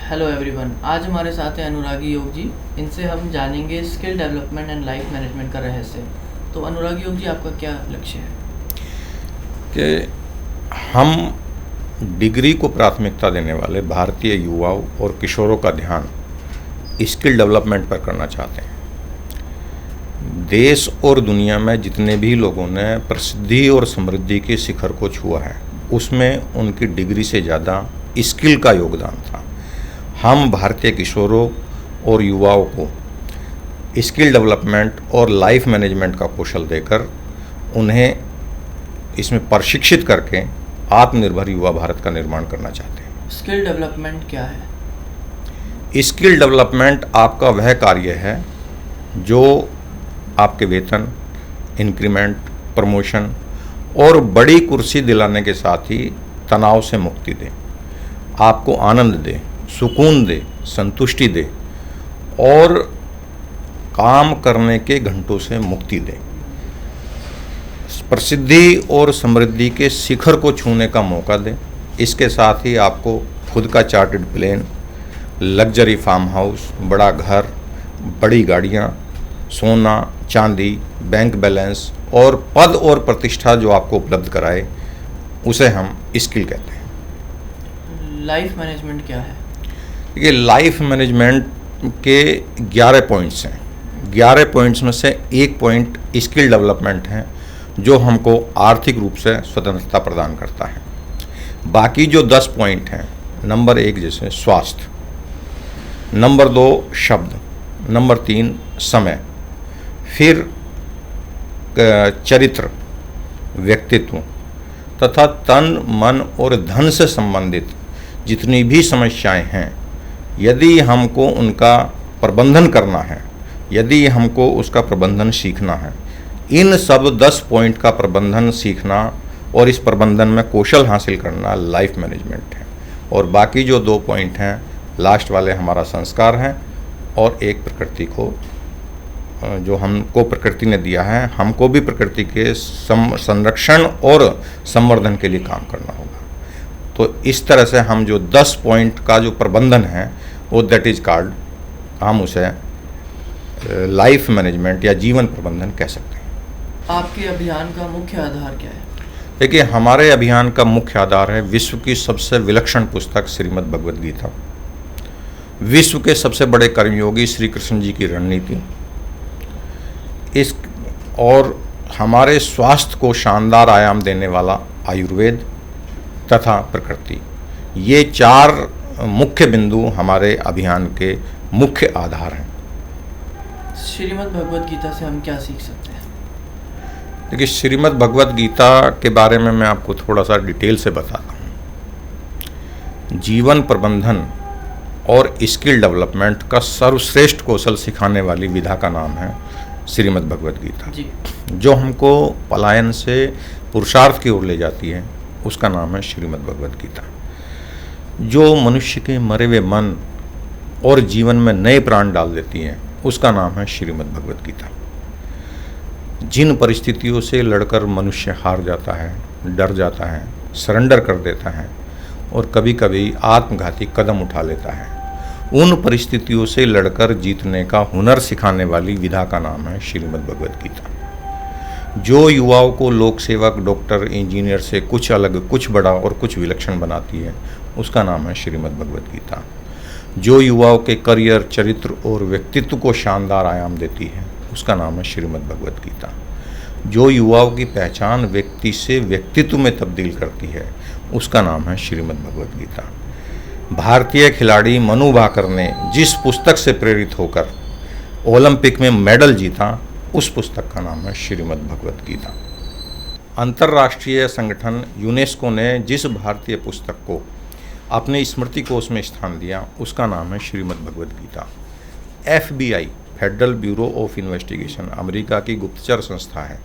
Hello everyone, आज हमारे साथ हैं अनुरागी योग जी। इनसे हम जानेंगे skill development and life management का रहस्य। तो अनुरागी योग जी, आपका क्या लक्ष्य है? कि हम डिग्री को प्राथमिकता देने वाले भारतीय युवाओं और किशोरों का ध्यान स्किल डेवलपमेंट पर करना चाहते हैं। देश और दुनिया में जितने भी लोगों ने प्रसिद्धि और समृद्धि के शिखर को छुआ है, उसमें उनकी डिग्री से ज़्यादा स्किल का योगदान था। हम भारतीय किशोरों और युवाओं को स्किल डेवलपमेंट और लाइफ मैनेजमेंट का कौशल देकर उन्हें इसमें प्रशिक्षित करके आत्मनिर्भर युवा भारत का निर्माण करना चाहते हैं। स्किल डेवलपमेंट क्या है? स्किल डेवलपमेंट आपका वह कार्य है जो आपके वेतन, इंक्रीमेंट, प्रमोशन और बड़ी कुर्सी दिलाने के साथ ही तनाव से मुक्ति दे, आपको आनंद दे, सुकून दे, संतुष्टि दे और काम करने के घंटों से मुक्ति दे, प्रसिद्धि और समृद्धि के शिखर को छूने का मौका दे। इसके साथ ही आपको खुद का chartered plane, luxury farm house, बड़ा घर, बड़ी गाड़ियाँ, सोना चांदी, बैंक बैलेंस और पद और प्रतिष्ठा जो आपको उपलब्ध कराए, उसे हम स्किल कहते हैं। लाइफ मैनेजमेंट क्या है? ये लाइफ मैनेजमेंट के 11 पॉइंट्स हैं। 11 पॉइंट्स में से एक पॉइंट स्किल डेवलपमेंट है जो हमको आर्थिक रूप से स्वतंत्रता प्रदान करता है। बाकी जो 10 पॉइंट हैं, नंबर 1 जैसे स्वास्थ्य, नंबर 2 शब्द, नंबर 3 समय, फिर चरित्र, व्यक्तित्व तथा तन, मन और धन से संबंधित जितनी भी समस्याएं हैं, यदि हमको उनका प्रबंधन करना है, यदि हमको उसका प्रबंधन सीखना है, इन सब 10 पॉइंट का प्रबंधन सीखना और इस प्रबंधन में कौशल हासिल करना लाइफ मैनेजमेंट है। और बाकी जो 2 पॉइंट हैं, लास्ट वाले हमारा संस्कार हैं और एक प्रकृति को, जो हमको प्रकृति ने दिया है, हमको भी प्रकृति के संरक्षण और संवर्धन के लिए काम करना होगा। तो इस तरह से हम जो 10 पॉइंट का जो प्रबंधन है वो दैट इज कॉल्ड, हम उसे लाइफ मैनेजमेंट या जीवन प्रबंधन कह सकते हैं। आपके अभियान का मुख्य आधार क्या है? देखिए, हमारे अभियान का मुख्य आधार है विश्व की सबसे विलक्षण पुस्तक श्रीमद् भगवद गीता, विश्व के सबसे बड़े कर्मयोगी श्री कृष्ण जी की रणनीति, इस और हमारे स्वास्थ्य को शानदार आयाम देने वाला आयुर्वेद तथा प्रकृति। ये 4 मुख्य बिंदु हमारे अभियान के मुख्य आधार हैं। श्रीमद् भगवद गीता से हम क्या सीख सकते हैं? देखिए, श्रीमद् भगवद गीता के बारे में मैं आपको थोड़ा सा डिटेल से बताता हूँ। जीवन प्रबंधन और स्किल डेवलपमेंट का सर्वश्रेष्ठ कौशल सिखाने वाली विधा का नाम है श्रीमद् भगवद गीता जी। जो हमको पलायन से पुरुषार्थ की ओर ले जाती है, उसका नाम है श्रीमद् भगवद गीता। जो मनुष्य के मरे हुए मन और जीवन में नए प्राण डाल देती है, उसका नाम है श्रीमद् भगवद गीता। जिन परिस्थितियों से लड़कर मनुष्य हार जाता है, डर जाता है, सरेंडर कर देता है और कभी कभी आत्मघाती कदम उठा लेता है, उन परिस्थितियों से लड़कर जीतने का हुनर सिखाने वाली विधा का नाम है श्रीमद् भगवद गीता। जो युवाओं को लोक सेवक, डॉक्टर, इंजीनियर से कुछ अलग, कुछ बड़ा और कुछ विलक्षण बनाती है, उसका नाम है श्रीमद् भगवद गीता। जो युवाओं के करियर, चरित्र और व्यक्तित्व को शानदार आयाम देती है, उसका नाम है श्रीमद् भगवद गीता। जो युवाओं की पहचान व्यक्ति से व्यक्तित्व में तब्दील करती है, उसका नाम है श्रीमद् भगवद गीता। भारतीय खिलाड़ी मनु भाकर ने जिस पुस्तक से प्रेरित होकर ओलंपिक में मेडल जीता, उस पुस्तक का नाम है श्रीमद् भगवद गीता। अंतर्राष्ट्रीय संगठन यूनेस्को ने जिस भारतीय पुस्तक को अपने स्मृति कोश में स्थान दिया, उसका नाम है Shrimad Bhagavad Gita. FBI, federal bureau of investigation, America की गुप्तचर संस्था है,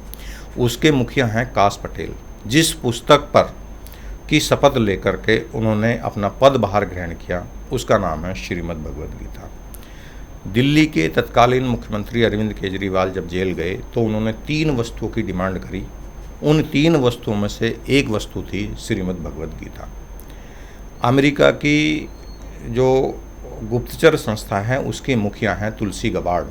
उसके मुखिया हैं काश पटेल। जिस पुस्तक पर की शपथ लेकर के उन्होंने अपना पदभार ग्रहण किया, उसका नाम है श्रीमद् भगवद गीता। दिल्ली के तत्कालीन मुख्यमंत्री अरविंद केजरीवाल जब जेल गए तो उन्होंने 3 वस्तुओं की डिमांड करी। उन 3 वस्तुओं में से एक वस्तु थी श्रीमद् भगवद गीता। अमेरिका की जो गुप्तचर संस्था है उसकी मुखिया हैं तुलसी गबाड़।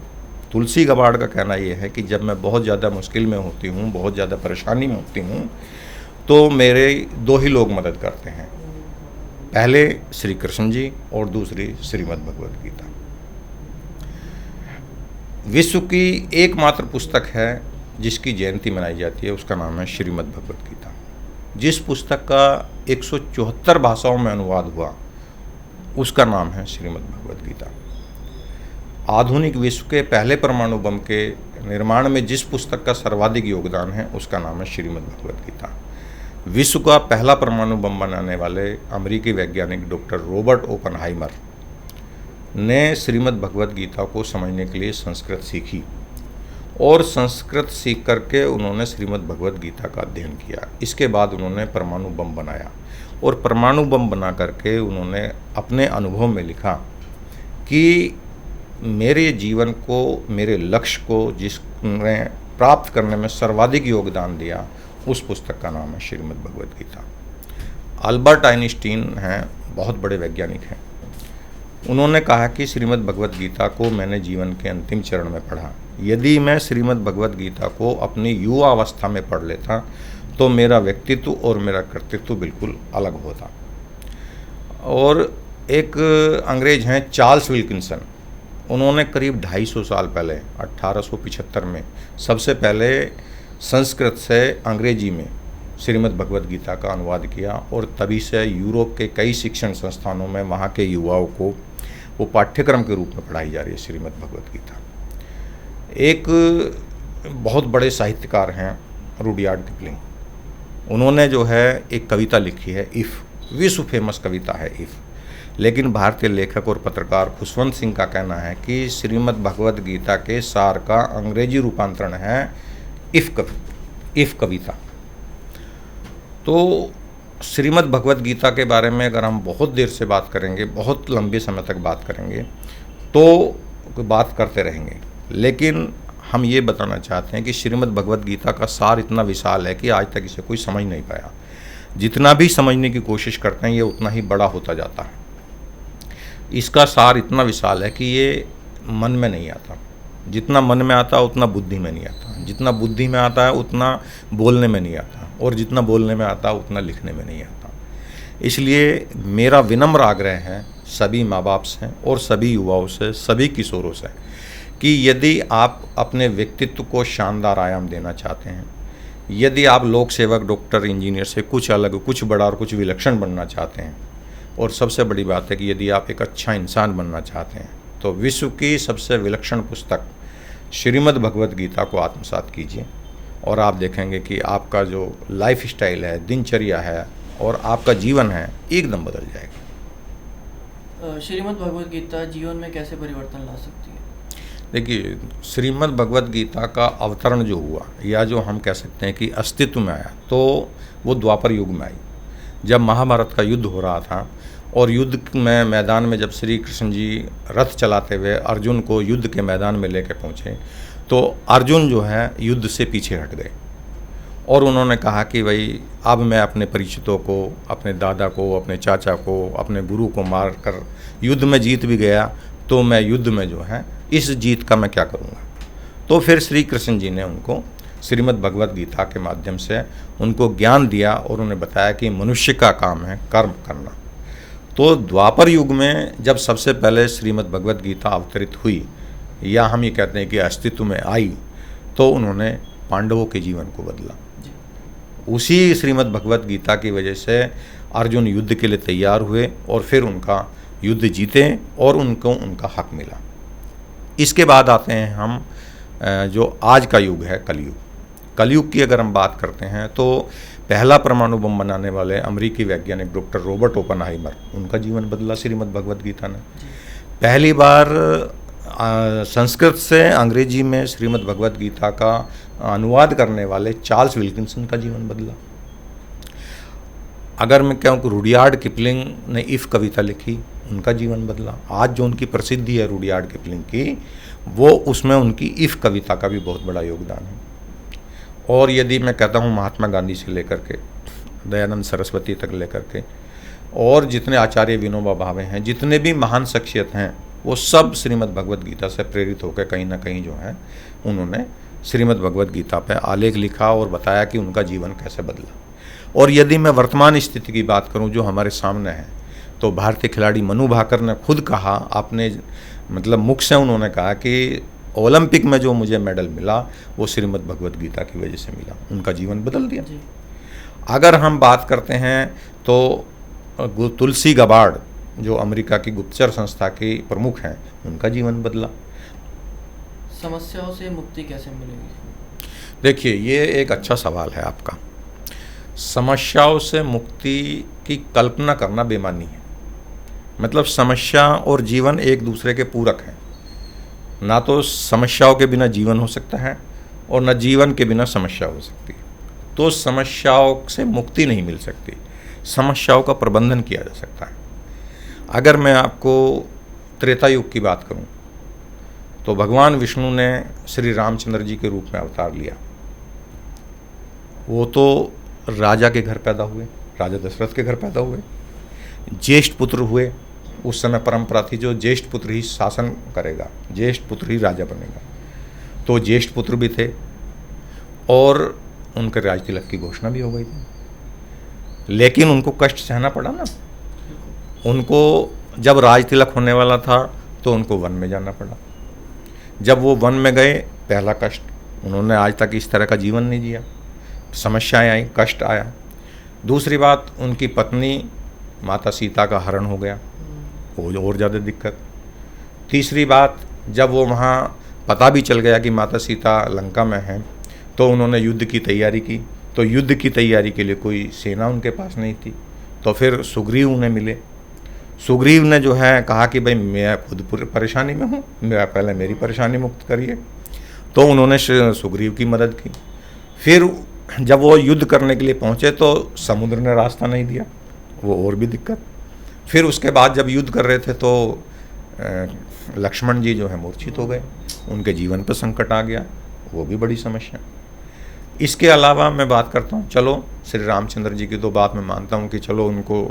तुलसी गबाड़ का कहना ये है कि जब मैं बहुत ज़्यादा मुश्किल में होती हूँ, बहुत ज़्यादा परेशानी में होती हूँ, तो मेरे दो ही लोग मदद करते हैं, पहले श्री कृष्ण जी और दूसरी श्रीमद् भगवद गीता। विश्व की एकमात्र पुस्तक है जिसकी जयंती मनाई जाती है, उसका नाम है श्रीमद् भगवद गीता। जिस पुस्तक का 174 भाषाओं में अनुवाद हुआ उसका नाम है श्रीमद् भगवद गीता। आधुनिक विश्व के पहले परमाणु बम के निर्माण में जिस पुस्तक का सर्वाधिक योगदान है उसका नाम है श्रीमद् भगवद गीता। विश्व का पहला परमाणु बम बनाने वाले अमेरिकी वैज्ञानिक डॉक्टर रॉबर्ट ओपनहाइमर ने श्रीमद् भगवद गीता को समझने के लिए संस्कृत सीखी और संस्कृत सीख करके उन्होंने श्रीमद् भगवद गीता का अध्ययन किया। इसके बाद उन्होंने परमाणु बम बनाया और परमाणु बम बना करके उन्होंने अपने अनुभव में लिखा कि मेरे जीवन को, मेरे लक्ष्य को जिसने प्राप्त करने में सर्वाधिक योगदान दिया उस पुस्तक का नाम है श्रीमद् भगवद गीता। अल्बर्ट आइंस्टीन हैं, बहुत बड़े वैज्ञानिक हैं। उन्होंने कहा कि श्रीमद् भगवद गीता को मैंने जीवन के अंतिम चरण में पढ़ा। यदि मैं श्रीमद् भगवद गीता को अपनी युवा अवस्था में पढ़ लेता तो मेरा व्यक्तित्व और मेरा कर्तृत्व बिल्कुल अलग होता। और एक अंग्रेज हैं चार्ल्स विल्किंसन, उन्होंने करीब 250 साल पहले 1875 में सबसे पहले संस्कृत से अंग्रेजी में श्रीमद् भगवद गीता का अनुवाद किया और तभी से यूरोप के कई शिक्षण संस्थानों में वहाँ के युवाओं को वो पाठ्यक्रम के रूप में पढ़ाई जा रही है श्रीमद् भगवद गीता। एक बहुत बड़े साहित्यकार हैं रुडयार्ड किपलिंग, उन्होंने जो है एक कविता लिखी है इफ़, विश्व फेमस कविता है इफ़। लेकिन भारतीय लेखक और पत्रकार खुशवंत सिंह का कहना है कि श्रीमद् भगवद गीता के सार का अंग्रेजी रूपांतरण है इफ़ कविता। तो श्रीमद् भगवद गीता के बारे में अगर हम बहुत देर से बात करेंगे, बहुत लंबे समय तक बात करेंगे तो बात करते रहेंगे, लेकिन हम ये बताना चाहते हैं कि श्रीमद् भगवद गीता का सार इतना विशाल है कि आज तक इसे कोई समझ नहीं पाया। जितना भी समझने की कोशिश करते हैं ये उतना ही बड़ा होता जाता है। इसका सार इतना विशाल है कि ये मन में नहीं आता, जितना मन में आता है उतना बुद्धि में नहीं आता, जितना बुद्धि में आता है उतना बोलने में नहीं आता, और जितना बोलने में आता है उतना लिखने में नहीं आता। इसलिए मेरा विनम्र आग्रह है सभी माँ बाप से और सभी युवाओं से, सभी किशोरों से कि यदि आप अपने व्यक्तित्व को शानदार आयाम देना चाहते हैं, यदि आप लोक सेवक, डॉक्टर, इंजीनियर से कुछ अलग, कुछ बड़ा और कुछ विलक्षण बनना चाहते हैं, और सबसे बड़ी बात है कि यदि आप एक अच्छा इंसान बनना चाहते हैं तो विश्व की सबसे विलक्षण पुस्तक श्रीमद् भगवद गीता को आत्मसात कीजिए और आप देखेंगे कि आपका जो लाइफ स्टाइल है, दिनचर्या है और आपका जीवन है एकदम बदल जाएगा। श्रीमद् भगवद गीता जीवन में कैसे परिवर्तन ला सकती है? देखिए, श्रीमद् भगवद गीता का अवतरण जो हुआ या जो हम कह सकते हैं कि अस्तित्व में आया तो वो द्वापर युग में आई, जब महाभारत का युद्ध हो रहा था और युद्ध में मैदान में जब श्री कृष्ण जी रथ चलाते हुए अर्जुन को युद्ध के मैदान में लेकर पहुँचे तो अर्जुन जो है युद्ध से पीछे हट गए और उन्होंने कहा कि भाई अब मैं अपने परिचितों को, अपने दादा को, अपने चाचा को, अपने गुरु को मार कर युद्ध में जीत भी गया तो मैं युद्ध में जो है इस जीत का मैं क्या करूँगा। तो फिर श्री कृष्ण जी ने उनको श्रीमद् भगवद गीता के माध्यम से उनको ज्ञान दिया और उन्हें बताया कि मनुष्य का काम है कर्म करना। तो द्वापर युग में जब सबसे पहले श्रीमद् भगवद गीता अवतरित हुई या हम ये कहते हैं कि अस्तित्व में आई तो उन्होंने पांडवों के जीवन को बदला। उसी श्रीमद् भगवद गीता की वजह से अर्जुन युद्ध के लिए तैयार हुए और फिर उनका युद्ध जीते और उनको उनका हक मिला। इसके बाद आते हैं हम जो आज का युग है कलयुग। कलयुग की अगर हम बात करते हैं तो पहला परमाणु बम बनाने वाले अमेरिकी वैज्ञानिक डॉक्टर रॉबर्ट ओपनहाइमर, उनका जीवन बदला श्रीमद् भगवद गीता ने। पहली बार संस्कृत से अंग्रेजी में श्रीमद् भगवद गीता का अनुवाद करने वाले चार्ल्स विल्किंसन का जीवन बदला। अगर मैं कहूँ कि रुडयार्ड किपलिंग ने इफ़ कविता लिखी, उनका जीवन बदला। आज जो उनकी प्रसिद्धि है रुडयार्ड किपलिंग की, वो उसमें उनकी इफ़ कविता का भी बहुत बड़ा योगदान है। और यदि मैं कहता हूँ महात्मा गांधी से लेकर के दयानंद सरस्वती तक लेकर के और जितने आचार्य विनोबा भावे हैं, जितने भी महान शख्सियत हैं, वो सब श्रीमद् भगवद गीता से प्रेरित होकर कहीं ना कहीं जो है उन्होंने श्रीमद् भगवद गीता पे आलेख लिखा और बताया कि उनका जीवन कैसे बदला। और यदि मैं वर्तमान स्थिति की बात करूं जो हमारे सामने है, तो भारतीय खिलाड़ी मनु भाकर ने खुद कहा, आपने मतलब मुख से उन्होंने कहा कि ओलंपिक में जो मुझे मेडल मिला वो श्रीमद् भगवद गीता की वजह से मिला, उनका जीवन बदल दिया। अगर हम बात करते हैं तो तुलसी गबार्ड जो अमेरिका की गुप्तचर संस्था की प्रमुख हैं, उनका जीवन बदला। समस्याओं से मुक्ति कैसे मिलेगी? देखिए, ये एक अच्छा सवाल है आपका। समस्याओं से मुक्ति की कल्पना करना बेमानी है। मतलब समस्या और जीवन एक दूसरे के पूरक हैं। ना तो समस्याओं के बिना जीवन हो सकता है और न जीवन के बिना समस्या हो सकती है। तो समस्याओं से मुक्ति नहीं मिल सकती, समस्याओं का प्रबंधन किया जा सकता है। अगर मैं आपको त्रेता युग की बात करूं, तो भगवान विष्णु ने श्री रामचंद्र जी के रूप में अवतार लिया। वो तो राजा के घर पैदा हुए, राजा दशरथ के घर पैदा हुए, ज्येष्ठ पुत्र हुए। उस समय परंपरा थी जो ज्येष्ठ पुत्र ही शासन करेगा, ज्येष्ठ पुत्र ही राजा बनेगा। तो ज्येष्ठ पुत्र भी थे और उनके राज तिलक की घोषणा भी हो गई थी, लेकिन उनको कष्ट सहना पड़ा ना। उनको जब राज तिलक होने वाला था तो उनको वन में जाना पड़ा। जब वो वन में गए, पहला कष्ट, उन्होंने आज तक इस तरह का जीवन नहीं जिया, समस्याएं आई, कष्ट आया। दूसरी बात, उनकी पत्नी माता सीता का हरण हो गया, वो और ज़्यादा दिक्कत। तीसरी बात, जब वो वहाँ पता भी चल गया कि माता सीता लंका में हैं, तो उन्होंने युद्ध की तैयारी की। तो युद्ध की तैयारी के लिए कोई सेना उनके पास नहीं थी। तो फिर सुग्रीव उन्हें मिले। सुग्रीव ने जो है कहा कि भाई मैं खुद परेशानी में हूँ, मैं पहले मेरी परेशानी मुक्त करिए। तो उन्होंने सुग्रीव की मदद की। फिर जब वो युद्ध करने के लिए पहुँचे तो समुद्र ने रास्ता नहीं दिया, वो और भी दिक्कत। फिर उसके बाद जब युद्ध कर रहे थे तो लक्ष्मण जी जो है मूर्छित हो गए, उनके जीवन पर संकट आ गया, वो भी बड़ी समस्या। इसके अलावा मैं बात करता हूँ, चलो श्री रामचंद्र जी की तो बात मैं मानता हूँ कि चलो उनको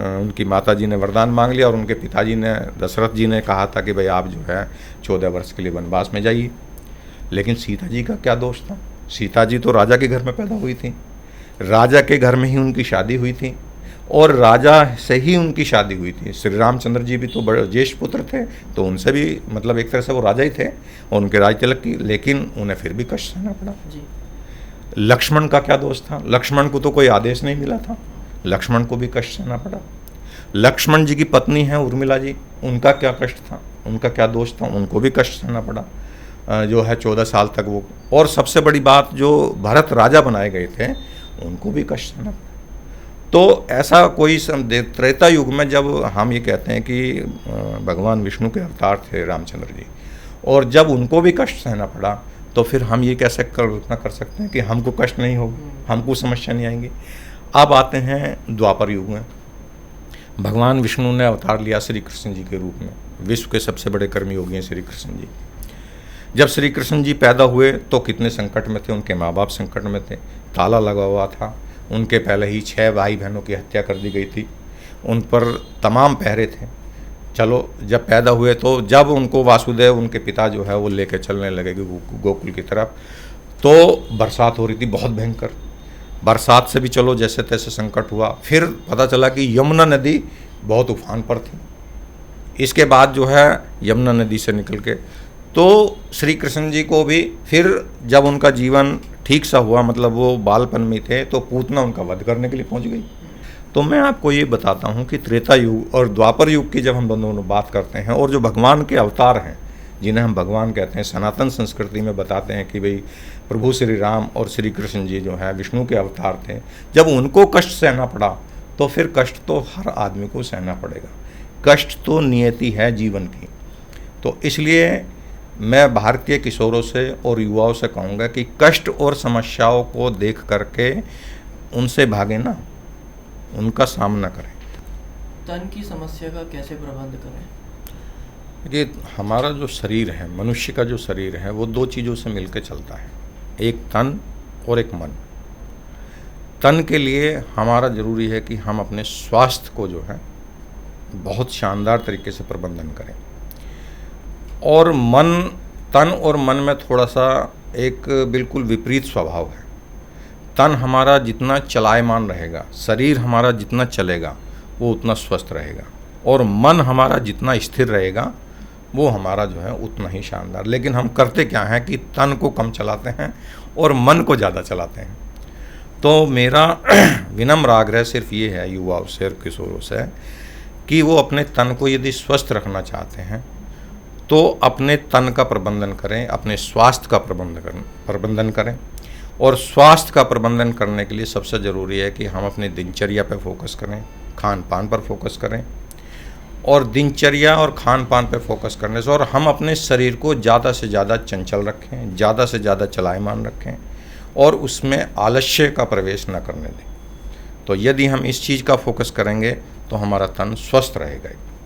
उनकी माता जी ने वरदान मांग लिया और उनके पिताजी ने, दशरथ जी ने कहा था कि भाई आप जो है 14 वर्ष के लिए वनवास में जाइए। लेकिन सीता जी का क्या दोष था? सीता जी तो राजा के घर में पैदा हुई थी, राजा के घर में ही उनकी शादी हुई थी और राजा से ही उनकी शादी हुई थी। श्री रामचंद्र जी भी तो बड़े ज्येष्ठ पुत्र थे, तो उनसे भी मतलब एक तरह से वो राजा ही थे और उनके राज तिलक की, लेकिन उन्हें फिर भी कष्ट सहना पड़ा। लक्ष्मण का क्या दोष था? लक्ष्मण को तो कोई आदेश नहीं मिला था, लक्ष्मण को भी कष्ट सहना पड़ा। लक्ष्मण जी की पत्नी है उर्मिला जी, उनका क्या कष्ट था, उनका क्या दोष था? उनको भी कष्ट सहना पड़ा जो है 14 साल तक वो। और सबसे बड़ी बात, जो भरत राजा बनाए गए थे, उनको भी कष्ट सहना पड़ा। तो ऐसा कोई त्रेता युग में जब हम ये कहते हैं कि भगवान विष्णु के अवतार थे रामचंद्र जी, और जब उनको भी कष्ट सहना पड़ा, तो फिर हम ये कैसे कल्पना कर सकते हैं कि हमको कष्ट नहीं होगा, हमको समस्या नहीं आएंगी। अब आते हैं द्वापर युग में। भगवान विष्णु ने अवतार लिया श्री कृष्ण जी के रूप में। विश्व के सबसे बड़े कर्मयोगी हैं श्री कृष्ण जी। जब श्री कृष्ण जी पैदा हुए तो कितने संकट में थे, उनके माँ बाप संकट में थे, ताला लगा हुआ था, उनके पहले ही 6 भाई बहनों की हत्या कर दी गई थी, उन पर तमाम पहरे थे। चलो जब पैदा हुए तो जब उनको वासुदेव उनके पिता जो है वो लेकर चलने लगे गोकुल की तरफ, तो बरसात हो रही थी बहुत भयंकर। बरसात से भी चलो जैसे तैसे संकट हुआ। फिर पता चला कि यमुना नदी बहुत उफान पर थी। इसके बाद जो है यमुना नदी से निकल के तो श्री कृष्ण जी को भी फिर जब उनका जीवन ठीक सा हुआ, मतलब वो बालपन में थे, तो पूतना उनका वध करने के लिए पहुंच गई। तो मैं आपको ये बताता हूँ कि त्रेता युग और द्वापर युग की जब हम दोनों बात करते हैं, और जो भगवान के अवतार हैं जिन्हें हम भगवान कहते हैं, सनातन संस्कृति में बताते हैं कि भाई प्रभु श्री राम और श्री कृष्ण जी जो है विष्णु के अवतार थे, जब उनको कष्ट सहना पड़ा तो फिर कष्ट तो हर आदमी को सहना पड़ेगा। कष्ट तो नियति है जीवन की। तो इसलिए मैं भारतीय किशोरों से और युवाओं से कहूँगा कि कष्ट और समस्याओं को देख करके उनसे भागे ना, उनका सामना करें। तन की समस्या का कैसे प्रबंध करें? ये हमारा जो शरीर है, मनुष्य का जो शरीर है, वो 2 चीज़ों से मिलकर चलता है, एक तन और एक मन। तन के लिए हमारा ज़रूरी है कि हम अपने स्वास्थ्य को जो है बहुत शानदार तरीके से प्रबंधन करें। और तन और मन में थोड़ा सा एक बिल्कुल विपरीत स्वभाव है। तन हमारा जितना चलायमान रहेगा, शरीर हमारा जितना चलेगा वो उतना स्वस्थ रहेगा, और मन हमारा जितना स्थिर रहेगा वो हमारा जो है उतना ही शानदार। लेकिन हम करते क्या हैं कि तन को कम चलाते हैं और मन को ज़्यादा चलाते हैं। तो मेरा विनम्र आग्रह सिर्फ ये है युवाओं से और किशोरों से कि वो अपने तन को यदि स्वस्थ रखना चाहते हैं तो अपने तन का प्रबंधन करें, अपने स्वास्थ्य का प्रबंधन करें। और स्वास्थ्य का प्रबंधन करने के लिए सबसे ज़रूरी है कि हम अपने दिनचर्या पर फोकस करें, खान पान पर फोकस करें। और दिनचर्या और खान पान पर फोकस करने से और हम अपने शरीर को ज़्यादा से ज़्यादा चंचल रखें, ज़्यादा से ज़्यादा चलायमान रखें और उसमें आलस्य का प्रवेश न करने दें। तो यदि हम इस चीज़ का फोकस करेंगे तो हमारा तन स्वस्थ रहेगा।